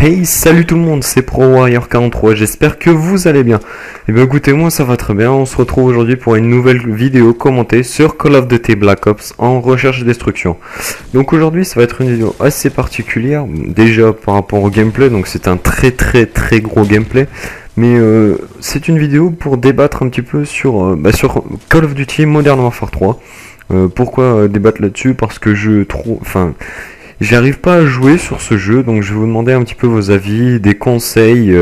Hey, salut tout le monde, c'est Pro Warrior 43, j'espère que vous allez bien. Et bien écoutez, moi ça va très bien, on se retrouve aujourd'hui pour une nouvelle vidéo commentée sur Call of Duty Black Ops en recherche et destruction. Donc aujourd'hui ça va être une vidéo assez particulière, déjà par rapport au gameplay, donc c'est un très gros gameplay. Mais c'est une vidéo pour débattre un petit peu sur Call of Duty Modern Warfare 3. Pourquoi débattre là-dessus? Parce que je trouve... J'arrive pas à jouer sur ce jeu, donc je vais vous demander un petit peu vos avis, des conseils,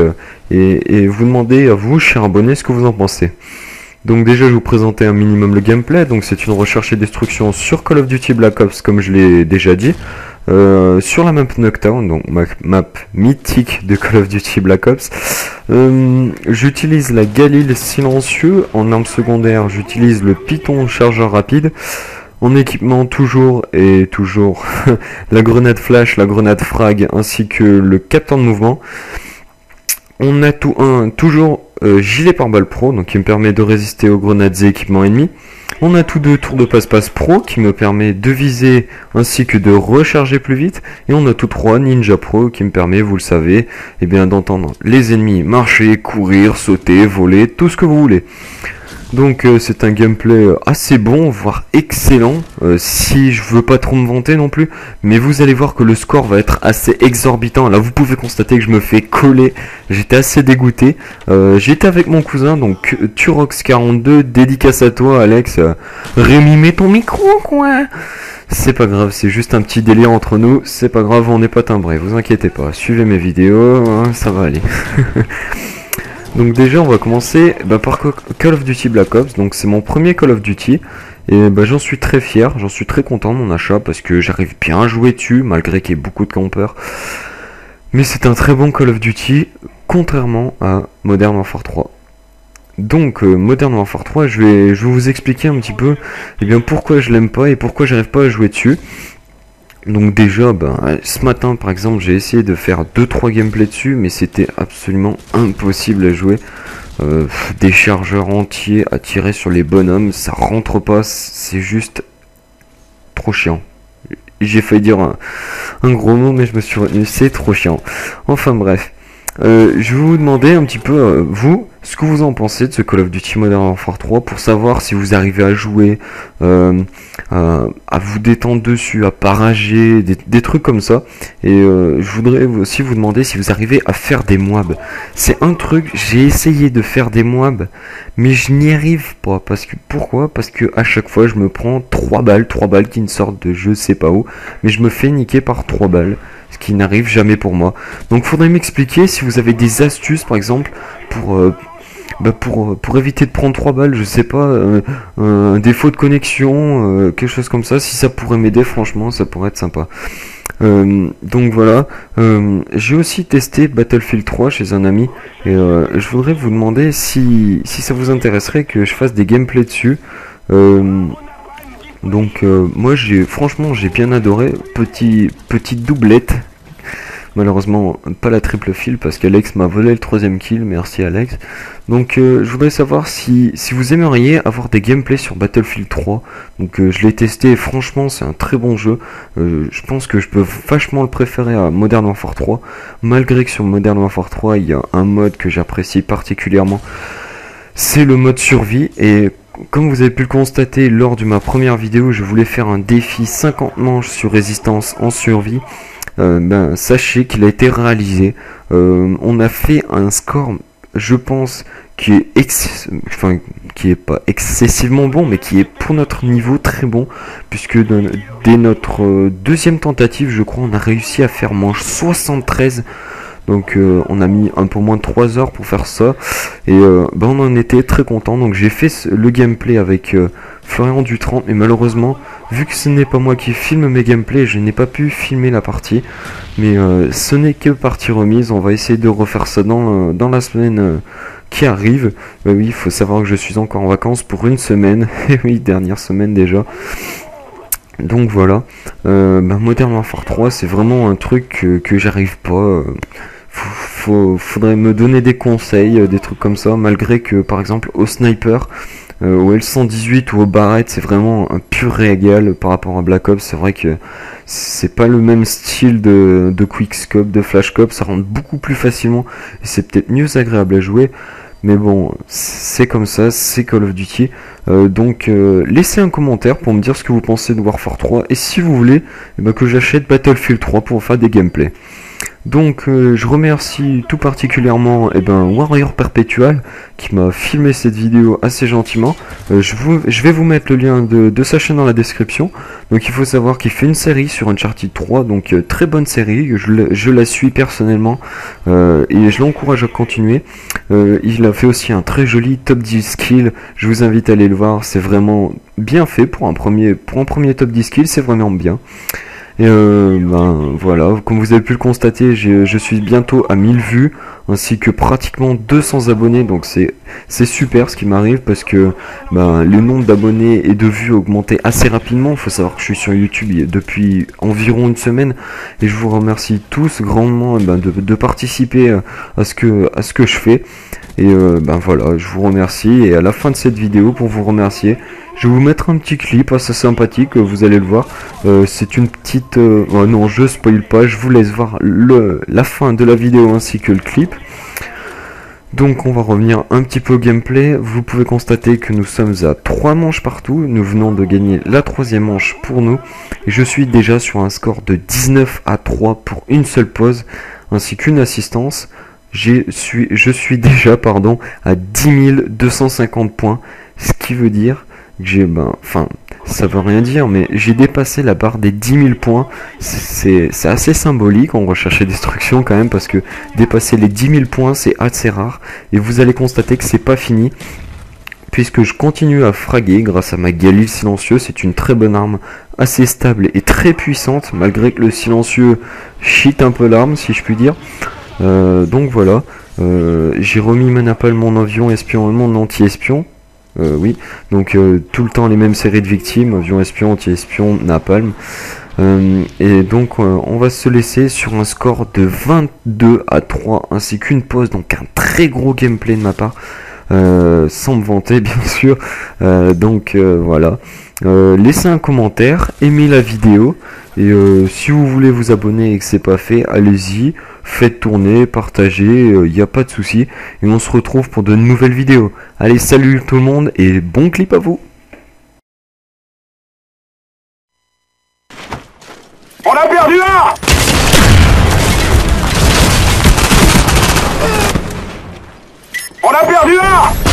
et vous demander à vous, chers abonnés, ce que vous en pensez. Donc déjà, je vais vous présenter un minimum le gameplay. Donc c'est une recherche et destruction sur Call of Duty Black Ops, comme je l'ai déjà dit. Sur la map Nuketown, donc map mythique de Call of Duty Black Ops. J'utilise la Galil silencieux. En arme secondaire, j'utilise le Python chargeur rapide. En équipement, toujours la grenade flash, la grenade frag, ainsi que le capteur de mouvement. On a toujours gilet pare-balles pro, donc qui me permet de résister aux grenades et équipements ennemis. On a tous deux tours de passe-passe pro, qui me permet de viser ainsi que de recharger plus vite. Et on a tous trois ninja pro, qui me permet, vous le savez, d'entendre les ennemis marcher, courir, sauter, voler, tout ce que vous voulez. Donc c'est un gameplay assez bon, voire excellent, si je veux pas trop me vanter non plus, mais vous allez voir que le score va être assez exorbitant. Là vous pouvez constater que je me fais coller, j'étais assez dégoûté. J'étais avec mon cousin, donc Turox42, dédicace à toi Alex. Rémi, mets ton micro quoi. C'est pas grave, c'est juste un petit délire entre nous, c'est pas grave, on n'est pas timbré, vous inquiétez pas, suivez mes vidéos, hein, ça va aller. Donc déjà on va commencer par Call of Duty Black Ops, donc c'est mon premier Call of Duty, et j'en suis très fier, j'en suis très content de mon achat, parce que j'arrive bien à jouer dessus, malgré qu'il y ait beaucoup de campeurs. Mais c'est un très bon Call of Duty, contrairement à Modern Warfare 3. Donc Modern Warfare 3, je vais vous expliquer un petit peu pourquoi je l'aime pas et pourquoi j'arrive pas à jouer dessus. Donc déjà, ce matin par exemple, j'ai essayé de faire 2-3 gameplays dessus, mais c'était absolument impossible à jouer. Des chargeurs entiers à tirer sur les bonhommes, ça rentre pas, c'est juste trop chiant. J'ai failli dire un gros mot, mais je me suis retenu, c'est trop chiant. Enfin bref. Je vais vous demander un petit peu, vous, ce que vous en pensez de ce Call of Duty Modern Warfare 3 pour savoir si vous arrivez à jouer, à vous détendre dessus, à pas rager, des trucs comme ça. Et je voudrais aussi vous demander si vous arrivez à faire des moabs. C'est un truc, j'ai essayé de faire des moabs, mais je n'y arrive pas. Pourquoi? Parce que à chaque fois je me prends 3 balles qui ne sortent de je sais pas où, mais je me fais niquer par 3 balles. Ce qui n'arrive jamais pour moi. Donc faudrait m'expliquer si vous avez des astuces par exemple pour éviter de prendre 3 balles, je sais pas, un défaut de connexion, quelque chose comme ça, si ça pourrait m'aider, franchement ça pourrait être sympa. Donc voilà, j'ai aussi testé Battlefield 3 chez un ami et je voudrais vous demander si ça vous intéresserait que je fasse des gameplays dessus. Donc moi franchement j'ai bien adoré, petite doublette, malheureusement pas la triple kill parce qu'Alex m'a volé le 3ème kill, merci Alex. Donc je voudrais savoir si vous aimeriez avoir des gameplays sur Battlefield 3. Donc je l'ai testé et franchement c'est un très bon jeu, je pense que je peux vachement le préférer à Modern Warfare 3, malgré que sur Modern Warfare 3 il y a un mode que j'apprécie particulièrement, c'est le mode survie. Et comme vous avez pu le constater lors de ma première vidéo, je voulais faire un défi 50 manches sur résistance en survie. Sachez qu'il a été réalisé. On a fait un score, je pense, qui est pas excessivement bon, mais qui est pour notre niveau très bon, puisque dès notre 2ème tentative, je crois, on a réussi à faire manche 73. Donc on a mis un peu moins de 3 heures pour faire ça. Et on en était très content. Donc j'ai fait le gameplay avec Florian Dutran. Mais malheureusement, vu que ce n'est pas moi qui filme mes gameplays, je n'ai pas pu filmer la partie. Mais ce n'est que partie remise. On va essayer de refaire ça dans la semaine qui arrive. Oui, il faut savoir que je suis encore en vacances pour une semaine. Et oui, dernière semaine déjà. Donc voilà. Modern Warfare 3, c'est vraiment un truc que j'arrive pas... faudrait me donner des conseils, des trucs comme ça, malgré que par exemple au sniper, au L118 ou au Barrett, c'est vraiment un pur régal par rapport à Black Ops. C'est vrai que c'est pas le même style de quickscope, de flashscope, ça rentre beaucoup plus facilement et c'est peut-être mieux agréable à jouer. Mais bon, c'est comme ça, c'est Call of Duty. Donc laissez un commentaire pour me dire ce que vous pensez de Warfare 3 et si vous voulez que j'achète Battlefield 3 pour faire des gameplays. Donc je remercie tout particulièrement Warrior Perpetual qui m'a filmé cette vidéo assez gentiment. Je vais vous mettre le lien de sa chaîne dans la description. Donc il faut savoir qu'il fait une série sur Uncharted 3, donc très bonne série, je la suis personnellement et je l'encourage à continuer. Il a fait aussi un très joli top 10 skill, je vous invite à aller le voir, c'est vraiment bien fait pour un premier top 10 skill, c'est vraiment bien. Et voilà, comme vous avez pu le constater, je suis bientôt à 1000 vues, ainsi que pratiquement 200 abonnés, donc c'est super ce qui m'arrive, parce que le nombre d'abonnés et de vues a augmenté assez rapidement. Il faut savoir que je suis sur YouTube depuis environ une semaine, et je vous remercie tous grandement de participer à ce que je fais. Et voilà, je vous remercie, et à la fin de cette vidéo, pour vous remercier, je vais vous mettre un petit clip assez sympathique, vous allez le voir. C'est une petite... oh non, je spoil pas, je vous laisse voir la fin de la vidéo ainsi que le clip. Donc on va revenir un petit peu au gameplay. Vous pouvez constater que nous sommes à 3 manches partout. Nous venons de gagner la 3e manche pour nous. Et je suis déjà sur un score de 19-3 pour une seule pause, ainsi qu'une assistance. Je suis déjà à 10 250 points, ce qui veut dire que j'ai, ça veut rien dire, mais j'ai dépassé la barre des 10 000 points. C'est assez symbolique en recherche et destruction quand même, parce que dépasser les 10 000 points, c'est assez rare. Et vous allez constater que c'est pas fini, puisque je continue à fraguer grâce à ma Galil silencieux. C'est une très bonne arme, assez stable et très puissante, malgré que le silencieux cheat un peu l'arme, si je puis dire. Donc voilà, j'ai remis ma napalm, mon avion espion et mon anti-espion. Oui, donc tout le temps les mêmes séries de victimes, avion espion, anti-espion, napalm. Et donc on va se laisser sur un score de 22-3 ainsi qu'une pause, donc un très gros gameplay de ma part, sans me vanter bien sûr. Voilà, laissez un commentaire, aimez la vidéo, et si vous voulez vous abonner et que c'est pas fait, allez-y, faites tourner, partagez, il n'y a pas de souci, et on se retrouve pour de nouvelles vidéos. Allez, salut tout le monde et bon clip à vous. On a perdu un! On a perdu un!